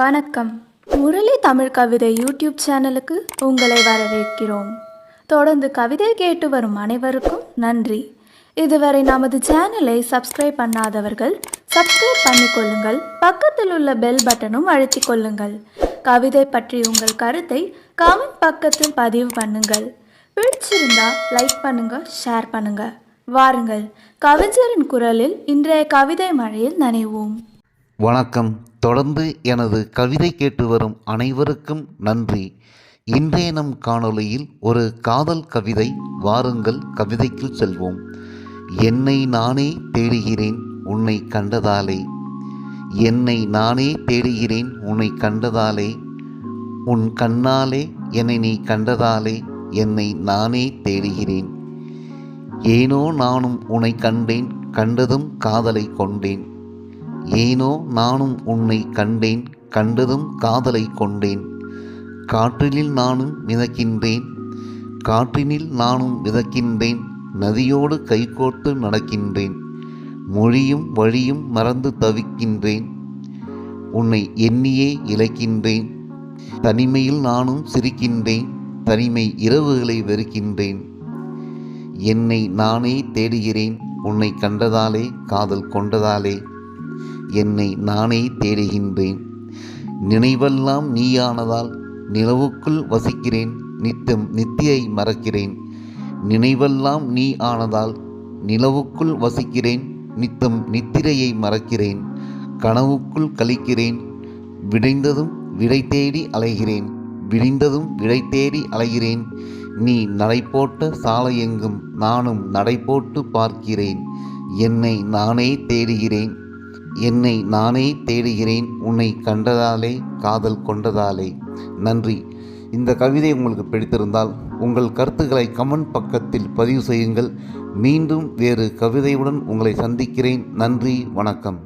வணக்கம். முரளி தமிழ் கவிதை யூடியூப் சேனலுக்கு உங்களை வரவேற்கிறோம். தொடர்ந்து கவிதை கேட்டு வரும் அனைவருக்கும் நன்றி. இதுவரை நமது சேனலை சப்ஸ்கிரைப் பண்ணாதவர்கள் சப்ஸ்கிரைப் பண்ணிக்கொள்ளுங்கள். பக்கத்தில் உள்ள பெல் பட்டனும் அழுத்திக் கொள்ளுங்கள். கவிதை பற்றி உங்கள் கருத்தை கமெண்ட் பக்கத்தில் பதிவு பண்ணுங்கள். பிடிச்சிருந்தா லைக் பண்ணுங்க, ஷேர் பண்ணுங்க. வாருங்கள், கவிஞரின் குரலில் இன்றைய கவிதை மழையில் நனைவோம். வணக்கம். தொடர்ந்து எனது கவிதை கேட்டு வரும் அனைவருக்கும் நன்றி. இன்றைய நம் காணொளியில் ஒரு காதல் கவிதை. வாருங்கள், கவிதைக்கு செல்வோம். என்னை நானே தேடுகிறேன் உன்னை கண்டதாலே, என்னை நானே தேடுகிறேன் உன்னை கண்டதாலே, உன் கண்ணாலே என்னை நீ கண்டதாலே என்னை நானே தேடுகிறேன். ஏனோ நானும் உன்னை கண்டேன், கண்டதும் காதலை கொண்டேன். ஏனோ நானும் உன்னை கண்டேன், கண்டதும் காதலை கொண்டேன். காற்றினில் நானும் மிதக்கின்றேன், காற்றினில் நானும் மிதக்கின்றேன். நதியோடு கைகோர்த்து நடக்கின்றேன், மொழியும் வழியும் மறந்து தவிக்கின்றேன். உன்னை எண்ணியே இழைக்கின்றேன். தனிமையில் நானும் சிரிக்கின்றேன், தனிமை இரவுகளை வெறுக்கின்றேன். என்னை நானே தேடுகிறேன் உன்னை கண்டதாலே, காதல் கொண்டதாலே என்னை நானே தேடுகின்றேன். நினைவெல்லாம் நீயானதால் நிலவுக்குள் வசிக்கிறேன், நித்தம் நித்தியை மறக்கிறேன். நினைவெல்லாம் நீ ஆனதால் நிலவுக்குள் வசிக்கிறேன், நித்தம் நித்திரையை மறக்கிறேன். கனவுக்குள் கழிக்கிறேன், விடைந்ததும் விடை தேடி அலைகிறேன், விடிந்ததும் விடை தேடி அலைகிறேன். நீ நடை போட்ட சாலையெங்கும் நானும் நடை போட்டு பார்க்கிறேன். என்னை நானே தேடுகிறேன், என்னை நானே தேடுகிறேன் உன்னை கண்டதாலே, காதல் கொண்டதாலே. நன்றி. இந்த கவிதை உங்களுக்கு பிடித்திருந்தால் உங்கள் கருத்துக்களை கமெண்ட் பக்கத்தில் பதிவு செய்யுங்கள். மீண்டும் வேறு கவிதையுடன் உங்களை சந்திக்கிறேன். நன்றி, வணக்கம்.